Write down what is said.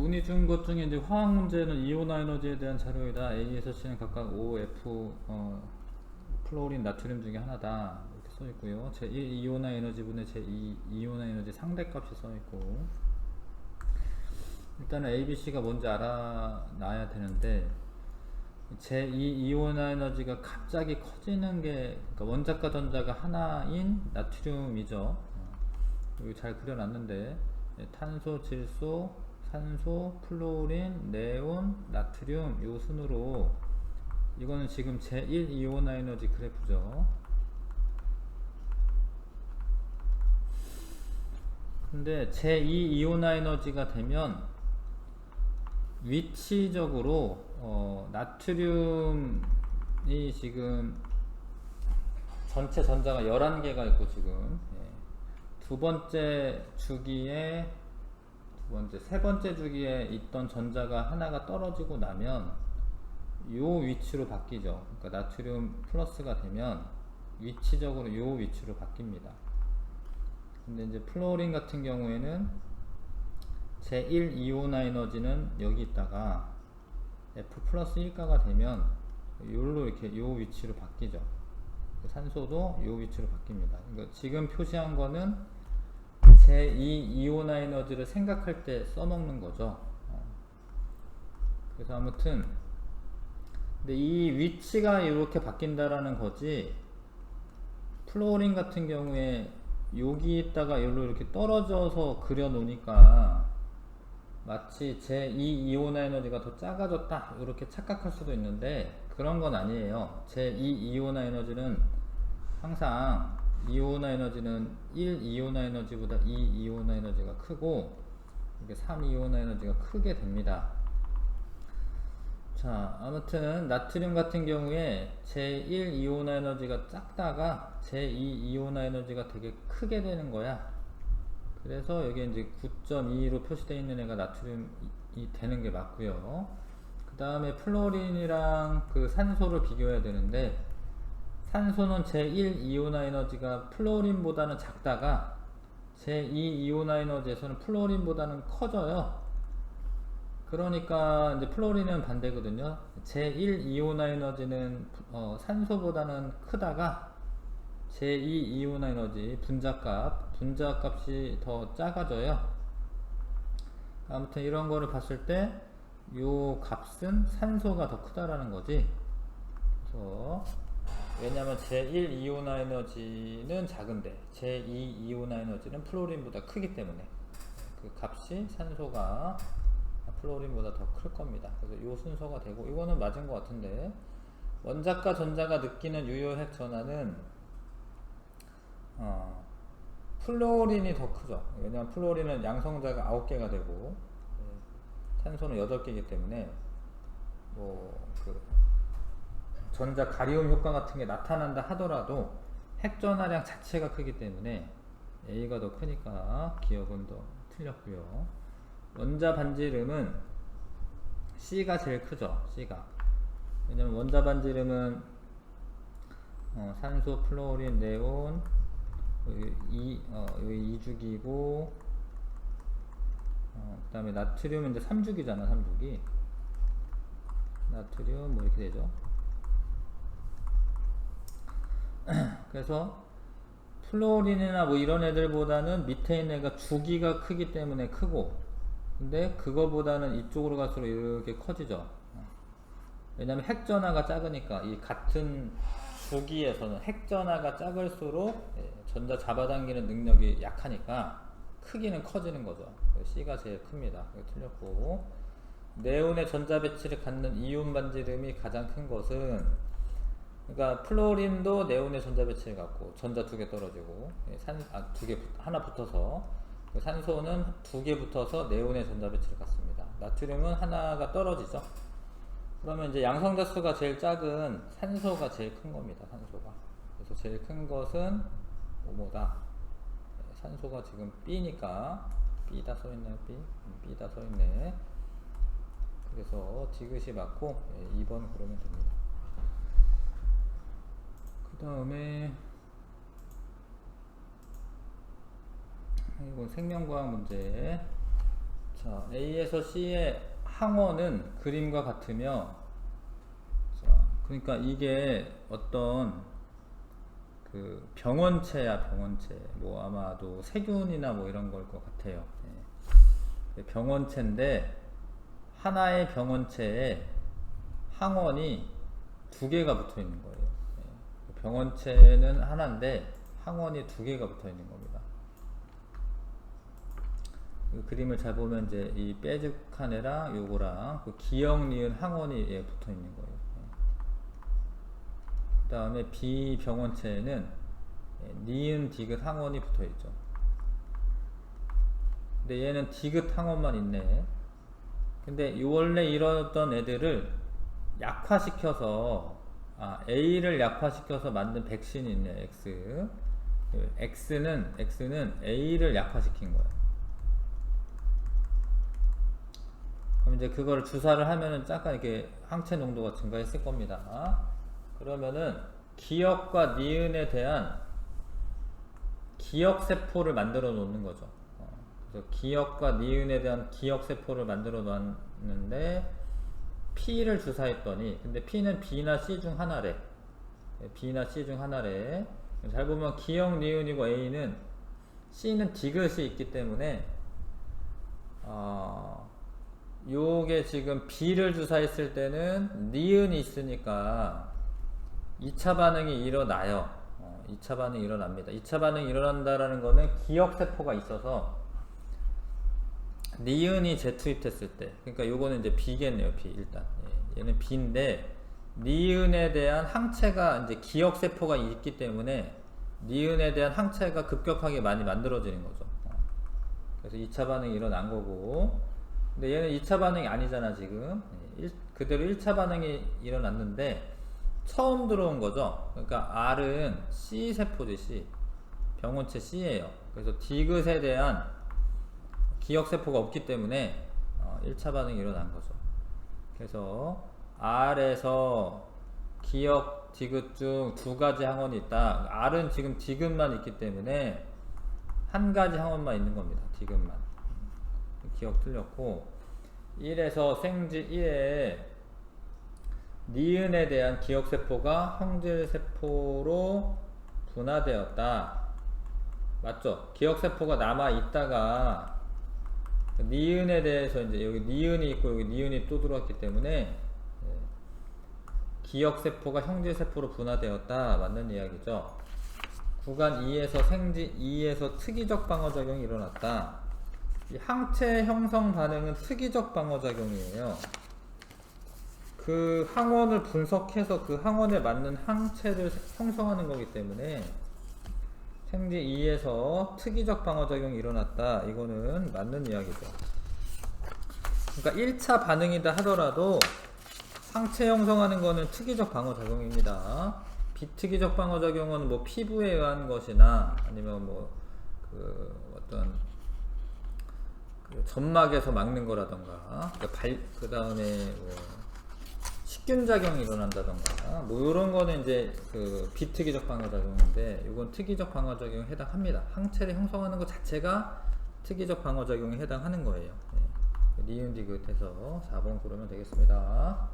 문의 준 것 중에 이제 화학 문제는 이온화 에너지에 대한 자료이다. A에서 C는 각각 O, F, 플로린, 나트륨 중에 하나다. 이렇게 써 있고요. 제1 이온화 에너지분의 제2 이온화 에너지 상대값이 써 있고, 일단은 A, B, C가 뭔지 알아놔야 되는데, 제2 이온화 에너지가 갑자기 커지는 게, 그러니까 원자과 전자가 하나인 나트륨이죠. 여기 잘 그려놨는데, 탄소, 질소, 산소, 플로린, 네온, 나트륨 요 순으로, 이거는 지금 제1 이온화 에너지 그래프죠. 근데 제2 이온화 에너지가 되면 위치적으로 나트륨이 지금 전체 전자가 11개가 있고, 지금 두 번째 주기에 세 번째 주기에 있던 전자가 하나가 떨어지고 나면 요 위치로 바뀌죠. 그러니까 나트륨 플러스가 되면 위치적으로 요 위치로 바뀝니다. 근데 이제 플로린 같은 경우에는 제1 이온화 에너지는 여기 있다가 F 플러스 1가가 되면 요로 이렇게 요 위치로 바뀌죠. 산소도 요 위치로 바뀝니다. 그러니까 지금 표시한 거는 제2 이온화 에너지를 생각할 때 써먹는 거죠. 그래서 아무튼 근데 이 위치가 이렇게 바뀐다라는 거지, 플로린 같은 경우에 여기 있다가 여기로 이렇게 떨어져서 그려 놓으니까 마치 제2 이온화 에너지가 더 작아졌다 이렇게 착각할 수도 있는데, 그런 건 아니에요. 제2 이온화 에너지는 항상 이온화 에너지는 1 이온화 에너지보다 2 이온화 에너지가 크고, 이게 3 이온화 에너지가 크게 됩니다. 자, 아무튼 나트륨 같은 경우에 제1 이온화 에너지가 작다가 제2 이온화 에너지가 되게 크게 되는 거야. 그래서 여기 이제 9.22로 표시되어 있는 애가 나트륨이 되는 게 맞고요. 그 다음에 플로린이랑 그 산소를 비교해야 되는데, 산소는 제1 이온화 에너지가 플로린보다는 작다가 제2 이온화 에너지에서는 플로린보다는 커져요. 그러니까 이제 플로린은 반대거든요. 제1 이온화 에너지는 산소보다는 크다가 제2 이온화 에너지 분자값이 더 작아져요. 아무튼 이런 거를 봤을 때 요 값은 산소가 더 크다라는 거지. 그래서 왜냐면 제1 이온화 에너지는 작은데 제2 이온화 에너지는 플로린보다 크기 때문에 그 값이 산소가 플로린보다 더 클 겁니다. 그래서 요 순서가 되고, 이거는 맞은 것 같은데, 원자과 전자가 느끼는 유효핵 전하는 플로린이 더 크죠. 왜냐면 플로린은 양성자가 9개가 되고 탄소는 8개이기 때문에 그 전자 가리움 효과 같은 게 나타난다 하더라도 핵전하량 자체가 크기 때문에 A가 더 크니까 기억은 더 틀렸고요. 원자 반지름은 C가 제일 크죠. C가. 왜냐면 원자 반지름은 산소, 플로린, 네온, 여기 2주기고, 그 다음에 나트륨은 이제 3주기잖아. 3주기. 나트륨 뭐 이렇게 되죠. 그래서 플로린이나 뭐 이런 애들보다는 밑에 있는 애가 주기가 크기 때문에 크고, 근데 그거보다는 이쪽으로 갈수록 이렇게 커지죠. 왜냐면 핵전하가 작으니까. 이 같은 주기에서는 핵전하가 작을수록 전자 잡아당기는 능력이 약하니까 크기는 커지는 거죠. C가 제일 큽니다. 이거 틀렸고, 네온의 전자 배치를 갖는 이온 반지름이 가장 큰 것은, 그러니까 플로린도 네온의 전자 배치를 갖고 전자 2개 떨어지고 하나 붙어서, 산소는 2개 붙어서 네온의 전자 배치를 갖습니다. 나트륨은 하나가 떨어지죠. 그러면 이제 양성자 수가 제일 작은 산소가 제일 큰 겁니다. 산소가. 그래서 제일 큰 것은 뭐다? 산소가 지금 B니까, B다 써있네. B다 써있네. 그래서 디귿이 맞고 2번 그러면 됩니다. 그 다음에 이건 생명과학 문제. 자, A에서 C의 항원은 그림과 같으며, 자, 그러니까 이게 어떤 그 병원체야, 병원체. 뭐 아마도 세균이나 뭐 이런 걸 것 같아요. 예. 병원체인데 하나의 병원체에 항원이 두 개가 붙어 있는 거예요. 예. 병원체는 하나인데 항원이 두 개가 붙어 있는 겁니다. 그 그림을 잘 보면 이제 이 빼죽한 애랑 요거랑 그 기역 니은 항원이 붙어 있는 거예요. 그 다음에 비병원체에는 니은 디귿 항원이 붙어 있죠. 근데 얘는 디귿 항원만 있네. 근데 원래 이러던 애들을 약화시켜서 A를 약화시켜서 만든 백신이 있네. X는 A를 약화시킨 거야. 그럼 이제 그걸 주사를 하면은 잠깐 이렇게 항체 농도가 증가했을 겁니다. 그러면은 기역과 니은에 대한 기역세포를 만들어 놓는 거죠. 그래서 기역과 니은에 대한 기역세포를 만들어 놨는데 P를 주사했더니, 근데 P는 B나 C 중 하나래. B나 C 중 하나래. 잘 보면 기역, 니은이고 A는 C는 디귿이 있기 때문에 요게 지금 B를 주사했을 때는 니은이 있으니까 2차 반응이 일어나요. 2차 반응이 일어납니다. 2차 반응이 일어난다라는 거는 기역세포가 있어서 니은이 재투입됐을 때, 그러니까 요거는 이제 B겠네요. B 일단. 얘는 B인데 니은에 대한 항체가 이제 기역세포가 있기 때문에 니은에 대한 항체가 급격하게 많이 만들어지는 거죠. 그래서 2차 반응이 일어난 거고, 근데 얘는 2차 반응이 아니잖아 지금. 그대로 1차 반응이 일어났는데 처음 들어온 거죠. 그러니까 R은 C 세포지. C 병원체 C예요. 그래서 디귿에 대한 기역세포가 없기 때문에 1차 반응이 일어난 거죠. 그래서 R에서 기역 디귿 중 두 가지 항원이 있다. R은 지금 디귿만 있기 때문에 한 가지 항원만 있는 겁니다. 디귿만. 기억 틀렸고, 1에서 생지 1에 니은에 대한 기역세포가 형질세포로 분화되었다. 맞죠? 기역세포가 남아있다가 니은에 대해서 이제 여기 니은이 있고 여기 니은이 또 들어왔기 때문에 기역세포가 형질세포로 분화되었다. 맞는 이야기죠. 구간 2에서 생지 2에서 특이적 방어작용이 일어났다. 이 항체 형성 반응은 특이적 방어작용이에요. 그 항원을 분석해서 그 항원에 맞는 항체를 형성하는 거기 때문에 생지 2에서 특이적 방어작용이 일어났다. 이거는 맞는 이야기죠. 그러니까 1차 반응이다 하더라도 항체 형성하는 거는 특이적 방어작용입니다. 비특이적 방어작용은 뭐 피부에 의한 것이나 아니면 뭐 어떤 점막에서 막는 거라던가, 그 다음에 뭐 식균작용이 일어난다던가, 뭐 이런 거는 이제 그 비특이적 방어작용인데, 이건 특이적 방어작용에 해당합니다. 항체를 형성하는 것 자체가 특이적 방어작용에 해당하는 거예요. 니은 디귿 해서 4번 고르면 되겠습니다.